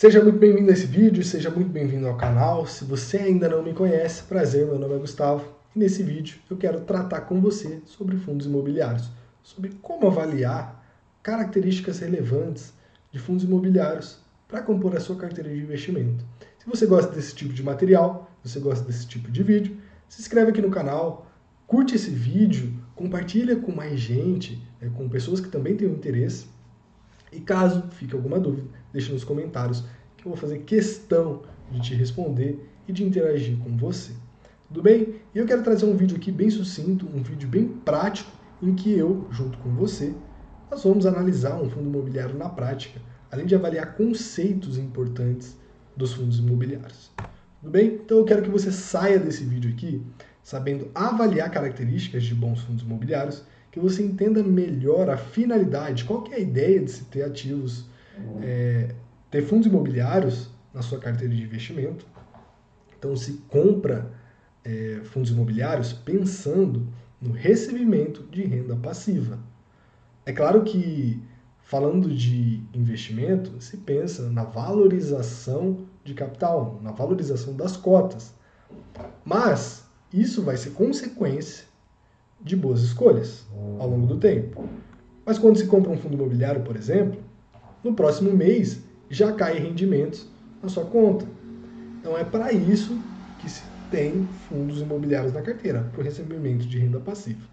Seja muito bem-vindo a esse vídeo, seja muito bem-vindo ao canal. Se você ainda não me conhece, prazer, meu nome é Gustavo. E nesse vídeo eu quero tratar com você sobre fundos imobiliários, sobre como avaliar características relevantes de fundos imobiliários para compor a sua carteira de investimento. Se você gosta desse tipo de material, se você gosta desse tipo de vídeo, se inscreve aqui no canal, curte esse vídeo, compartilha com mais gente, com pessoas que também têm interesse. E caso fique alguma dúvida, deixe nos comentários que eu vou fazer questão de te responder e de interagir com você. Tudo bem? E eu quero trazer um vídeo aqui bem sucinto, um vídeo bem prático, em que eu, junto com você, nós vamos analisar um fundo imobiliário na prática, além de avaliar conceitos importantes dos fundos imobiliários. Tudo bem? Então eu quero que você saia desse vídeo aqui sabendo avaliar características de bons fundos imobiliários, que você entenda melhor a finalidade, qual que é a ideia de se ter ativos, ter fundos imobiliários na sua carteira de investimento. Então se compra fundos imobiliários pensando no recebimento de renda passiva. É claro que, falando de investimento, se pensa na valorização de capital, na valorização das cotas. Mas isso vai ser consequência de boas escolhas ao longo do tempo. Mas quando se compra um fundo imobiliário, por exemplo, no próximo mês já cai rendimentos na sua conta. Então é para isso que se tem fundos imobiliários na carteira, para o recebimento de renda passiva.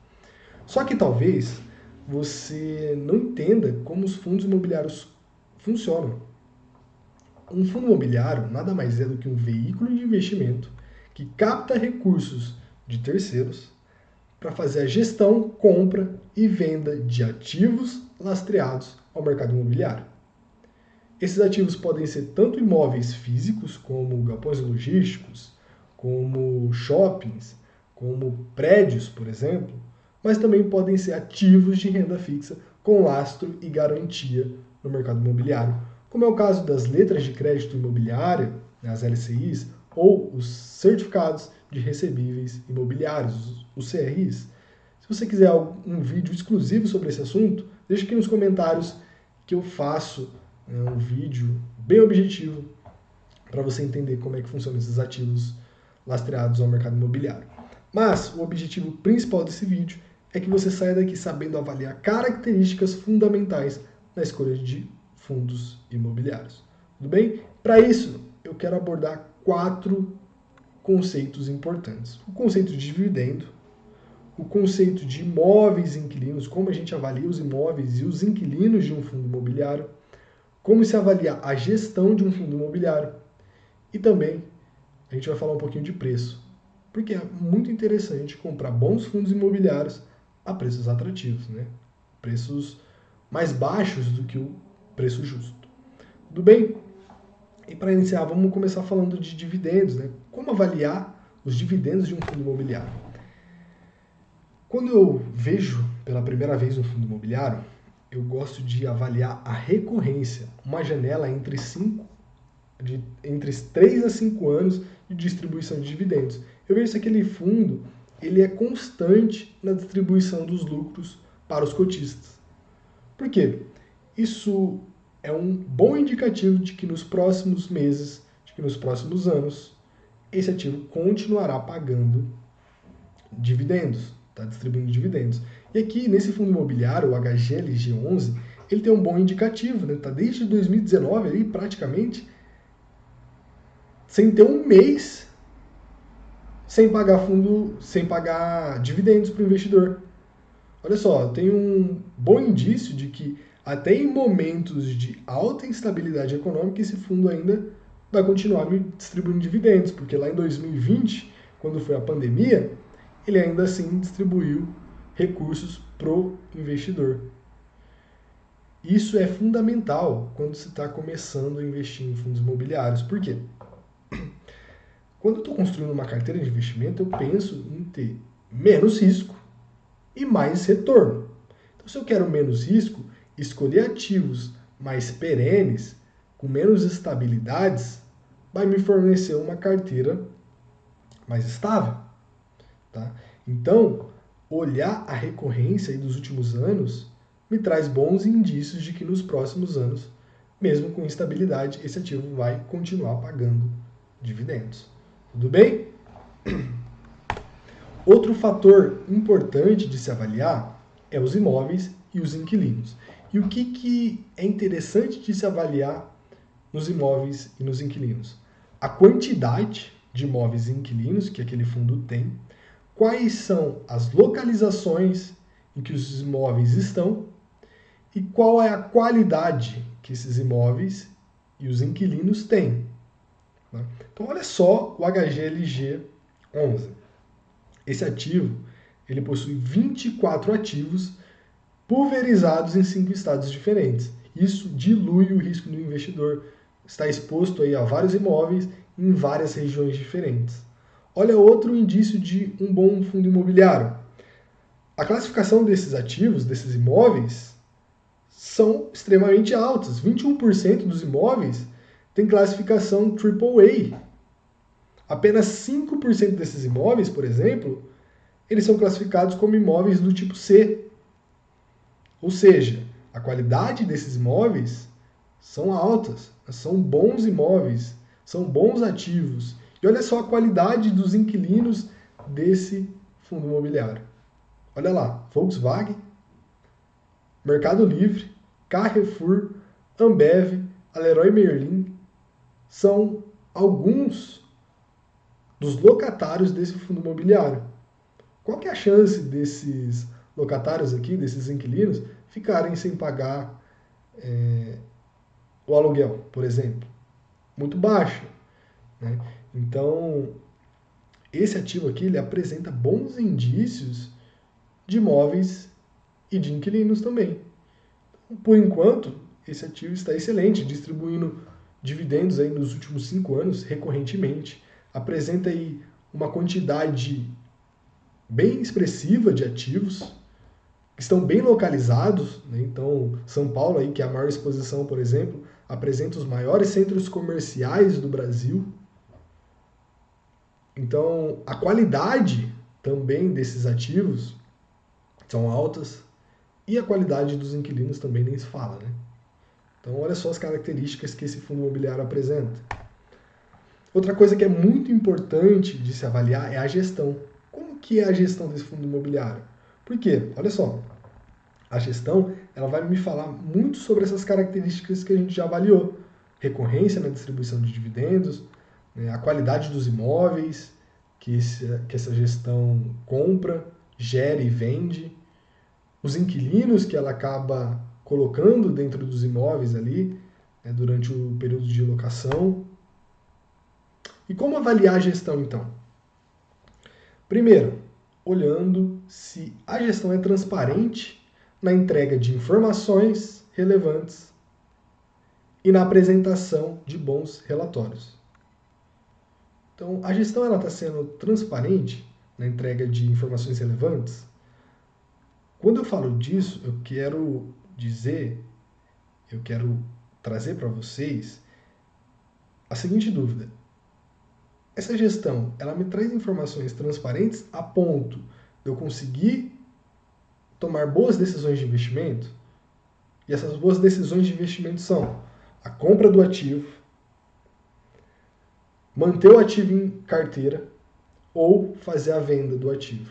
Só que talvez você não entenda como os fundos imobiliários funcionam. Um fundo imobiliário nada mais é do que um veículo de investimento que capta recursos de terceiros para fazer a gestão, compra e venda de ativos lastreados ao mercado imobiliário. Esses ativos podem ser tanto imóveis físicos, como galpões logísticos, como shoppings, como prédios, por exemplo, mas também podem ser ativos de renda fixa com lastro e garantia no mercado imobiliário, como é o caso das letras de crédito imobiliária, as LCIs, ou os certificados de recebíveis imobiliários, os CRIs. Se você quiser um vídeo exclusivo sobre esse assunto, deixe aqui nos comentários que eu faço um vídeo bem objetivo para você entender como é que funcionam esses ativos lastreados ao mercado imobiliário. Mas o objetivo principal desse vídeo é que você saia daqui sabendo avaliar características fundamentais na escolha de fundos imobiliários. Tudo bem? Para isso, eu quero abordar 4 conceitos importantes. O conceito de dividendo, o conceito de imóveis e inquilinos, como a gente avalia os imóveis e os inquilinos de um fundo imobiliário, como se avalia a gestão de um fundo imobiliário e também a gente vai falar um pouquinho de preço, porque é muito interessante comprar bons fundos imobiliários a preços atrativos, né? Preços mais baixos do que o preço justo. Tudo bem? E para iniciar, vamos começar falando de dividendos, né? Como avaliar os dividendos de um fundo imobiliário? Quando eu vejo pela primeira vez um fundo imobiliário, eu gosto de avaliar a recorrência, uma janela entre 3 a 5 anos de distribuição de dividendos. Eu vejo se aquele fundo ele é constante na distribuição dos lucros para os cotistas. Por quê? Isso é um bom indicativo de que nos próximos meses, de que nos próximos anos, esse ativo continuará pagando dividendos, está distribuindo dividendos. E aqui, nesse fundo imobiliário, o HGLG11, ele tem um bom indicativo, né? Está desde 2019 ali, praticamente, sem ter um mês sem pagar dividendos para o investidor. Olha só, tem um bom indício de que até em momentos de alta instabilidade econômica, esse fundo ainda vai continuar distribuindo dividendos, porque lá em 2020, quando foi a pandemia, ele ainda assim distribuiu recursos pro investidor. Isso é fundamental quando se está começando a investir em fundos imobiliários. Por quê? Quando eu estou construindo uma carteira de investimento, eu penso em ter menos risco e mais retorno. Então, se eu quero menos risco, escolher ativos mais perenes, com menos estabilidades, vai me fornecer uma carteira mais estável. Tá? Então, olhar a recorrência dos últimos anos me traz bons indícios de que nos próximos anos mesmo com instabilidade, esse ativo vai continuar pagando dividendos. Tudo bem? Outro fator importante de se avaliar é os imóveis e os inquilinos. E o que é interessante de se avaliar nos imóveis e nos inquilinos? A quantidade de imóveis e inquilinos que aquele fundo tem, quais são as localizações em que os imóveis estão e qual é a qualidade que esses imóveis e os inquilinos têm. Então, olha só o HGLG 11. Esse ativo, ele possui 24 ativos pulverizados em 5 estados diferentes. Isso dilui o risco do investidor estar exposto aí a vários imóveis em várias regiões diferentes. Olha outro indício de um bom fundo imobiliário. A classificação desses ativos, desses imóveis, são extremamente altas. 21% dos imóveis tem classificação AAA. Apenas 5% desses imóveis, por exemplo, eles são classificados como imóveis do tipo C. Ou seja, a qualidade desses imóveis são altas, são bons imóveis, são bons ativos. E olha só a qualidade dos inquilinos desse fundo imobiliário. Olha lá, Volkswagen, Mercado Livre, Carrefour, Ambev, Leroy Merlin são alguns dos locatários desse fundo imobiliário. Qual que é a chance desses locatários aqui, desses inquilinos, ficarem sem pagar o aluguel, por exemplo? Muito baixa, né? Então, esse ativo aqui ele apresenta bons indícios de imóveis e de inquilinos também. Por enquanto, esse ativo está excelente, distribuindo dividendos aí nos últimos 5 anos recorrentemente. Apresenta aí uma quantidade bem expressiva de ativos que estão bem localizados, né? Então, São Paulo, aí, que é a maior exposição, por exemplo, apresenta os maiores centros comerciais do Brasil. Então, a qualidade também desses ativos são altas e a qualidade dos inquilinos também nem se fala, né? Então, olha só as características que esse fundo imobiliário apresenta. Outra coisa que é muito importante de se avaliar é a gestão. Como que é a gestão desse fundo imobiliário? Por quê? Olha só, a gestão ela vai me falar muito sobre essas características que a gente já avaliou. Recorrência na distribuição de dividendos, né, a qualidade dos imóveis que essa gestão compra, gera e vende, os inquilinos que ela acaba colocando dentro dos imóveis ali, né, durante o período de locação. E como avaliar a gestão, então? Primeiro, olhando se a gestão é transparente na entrega de informações relevantes e na apresentação de bons relatórios. Então, a gestão está sendo transparente na entrega de informações relevantes? Quando eu falo disso, eu quero trazer para vocês a seguinte dúvida. Essa gestão, ela me traz informações transparentes a ponto de eu conseguir tomar boas decisões de investimento? E essas boas decisões de investimento são a compra do ativo, manter o ativo em carteira ou fazer a venda do ativo.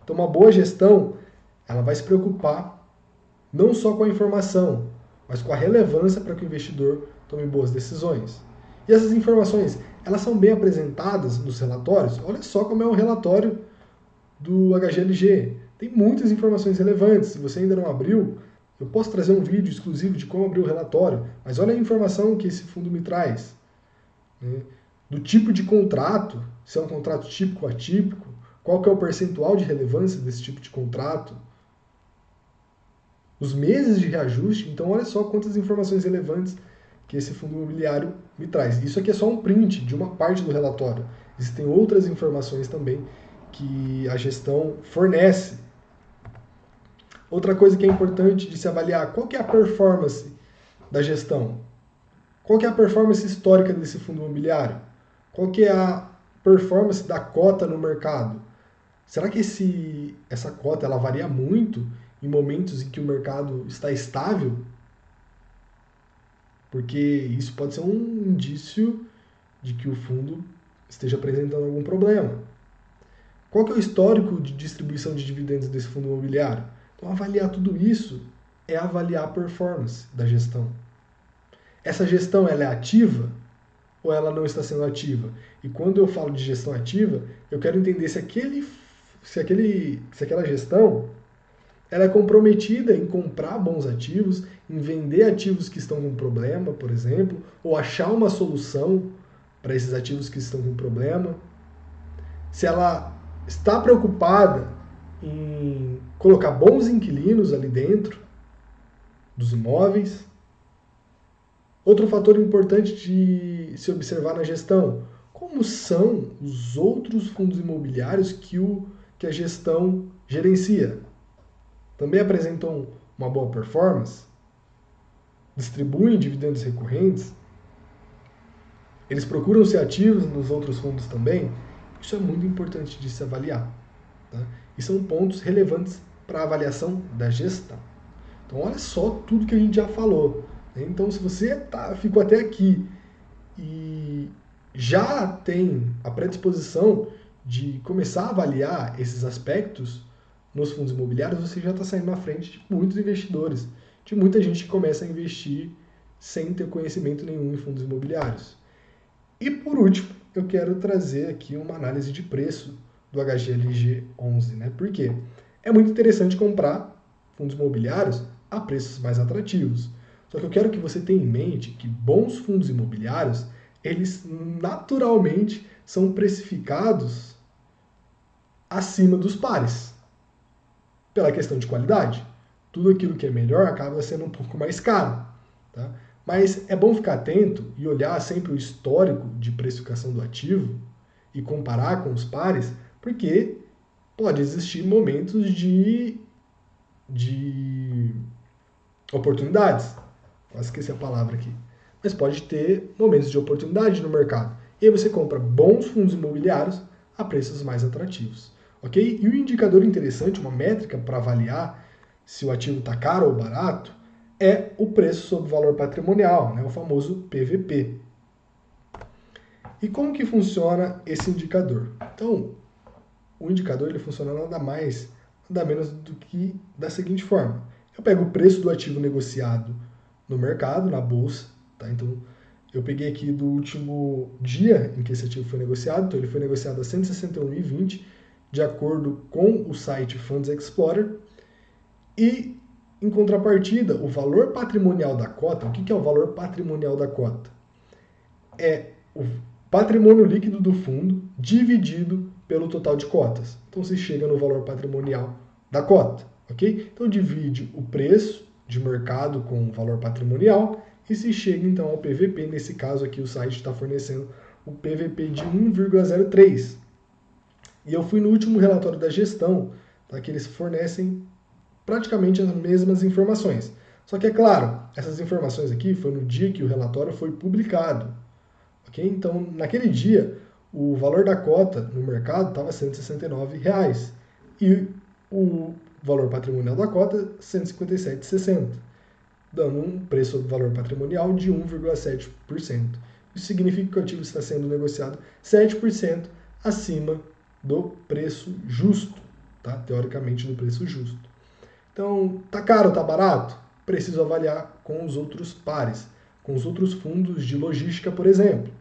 Então, uma boa gestão, ela vai se preocupar não só com a informação, mas com a relevância para que o investidor tome boas decisões. E essas informações, elas são bem apresentadas nos relatórios. Olha só como é o relatório do HGLG. Tem muitas informações relevantes. Se você ainda não abriu, eu posso trazer um vídeo exclusivo de como abrir o relatório, mas olha a informação que esse fundo me traz, né? Do tipo de contrato, se é um contrato típico ou atípico, qual que é o percentual de relevância desse tipo de contrato, os meses de reajuste. Então olha só quantas informações relevantes que esse fundo imobiliário me traz. Isso aqui é só um print de uma parte do relatório. Existem outras informações também que a gestão fornece. Outra coisa que é importante de se avaliar, qual que é a performance da gestão? Qual que é a performance histórica desse fundo imobiliário? Qual que é a performance da cota no mercado? Será que essa cota ela varia muito em momentos em que o mercado está estável? porque isso pode ser um indício de que o fundo esteja apresentando algum problema. Qual que é o histórico de distribuição de dividendos desse fundo imobiliário? Então, avaliar tudo isso é avaliar a performance da gestão. Essa gestão ela é ativa ou ela não está sendo ativa? E quando eu falo de gestão ativa, eu quero entender se aquela gestão ela é comprometida em comprar bons ativos, em vender ativos que estão com problema, por exemplo, ou achar uma solução para esses ativos que estão com problema. Se ela está preocupada em colocar bons inquilinos ali dentro dos imóveis. Outro fator importante de se observar na gestão: como são os outros fundos imobiliários que a gestão gerencia? Também apresentam uma boa performance? Distribuem dividendos recorrentes? Eles procuram ser ativos nos outros fundos também? Isso é muito importante de se avaliar. Tá? E são pontos relevantes para a avaliação da gestão. Então, olha só tudo que a gente já falou. Então, se você ficou até aqui e já tem a predisposição de começar a avaliar esses aspectos nos fundos imobiliários, você já está saindo na frente de muitos investidores, de muita gente que começa a investir sem ter conhecimento nenhum em fundos imobiliários. E por último, eu quero trazer aqui uma análise de preço do HGLG 11, né? Por quê? É muito interessante comprar fundos imobiliários a preços mais atrativos. Só que eu quero que você tenha em mente que bons fundos imobiliários, eles naturalmente são precificados acima dos pares, pela questão de qualidade. Tudo aquilo que é melhor acaba sendo um pouco mais caro. Tá? Mas é bom ficar atento e olhar sempre o histórico de precificação do ativo e comparar com os pares, porque pode existir momentos de oportunidades. Quase esqueci a palavra aqui. Mas pode ter momentos de oportunidade no mercado. E aí você compra bons fundos imobiliários a preços mais atrativos. Ok? E o indicador interessante, uma métrica para avaliar se o ativo está caro ou barato, é o preço sobre valor patrimonial, né? O famoso PVP. E como que funciona esse indicador? Então, o indicador ele funciona nada mais, nada menos do que da seguinte forma. Eu pego o preço do ativo negociado no mercado, na bolsa, tá? Então, eu peguei aqui do último dia em que esse ativo foi negociado, então ele foi negociado a 161,20, de acordo com o site Funds Explorer, e em contrapartida, o valor patrimonial da cota, o que é o valor patrimonial da cota? É o patrimônio líquido do fundo dividido pelo total de cotas. Então se chega no valor patrimonial da cota, ok? Então divide o preço de mercado com o valor patrimonial e se chega então ao PVP. Nesse caso aqui o site está fornecendo o PVP de 1,03. E eu fui no último relatório da gestão, tá, que eles fornecem praticamente as mesmas informações. Só que é claro, essas informações aqui foi no dia que o relatório foi publicado. Okay? Então, naquele dia, o valor da cota no mercado estava R$ 169,00 e o valor patrimonial da cota R$ 157,60, dando um preço sobre valor patrimonial de 1,7%. Isso significa que o ativo está sendo negociado 7% acima do preço justo, tá? Teoricamente do preço justo. Então, tá caro, tá barato? Preciso avaliar com os outros pares, com os outros fundos de logística, por exemplo.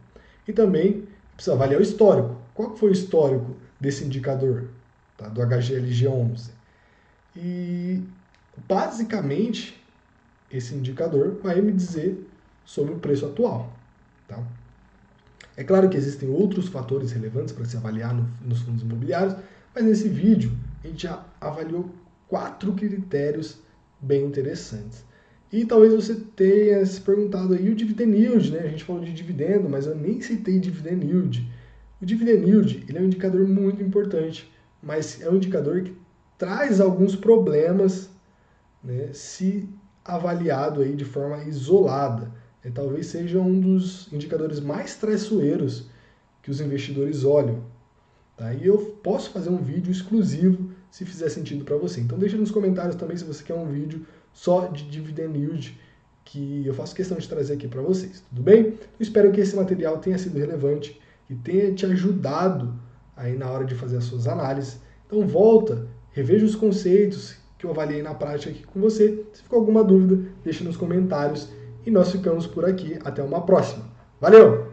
E também precisa avaliar o histórico. Qual foi o histórico desse indicador, tá, do HGLG 11? E, basicamente, esse indicador vai me dizer sobre o preço atual. Tá? É claro que existem outros fatores relevantes para se avaliar nos fundos imobiliários, mas nesse vídeo a gente já avaliou 4 critérios bem interessantes. E talvez você tenha se perguntado aí o dividend yield, né? A gente falou de dividendo, mas eu nem citei dividend yield. O dividend yield ele é um indicador muito importante, mas é um indicador que traz alguns problemas, né, se avaliado aí de forma isolada. Talvez seja um dos indicadores mais traiçoeiros que os investidores olham. Tá? E eu posso fazer um vídeo exclusivo se fizer sentido para você. Então deixa nos comentários também se você quer um vídeo só de dividend yield, que eu faço questão de trazer aqui para vocês, tudo bem? Eu espero que esse material tenha sido relevante e tenha te ajudado aí na hora de fazer as suas análises. Então volta, reveja os conceitos que eu avaliei na prática aqui com você. Se ficou alguma dúvida, deixa nos comentários e nós ficamos por aqui. Até uma próxima. Valeu!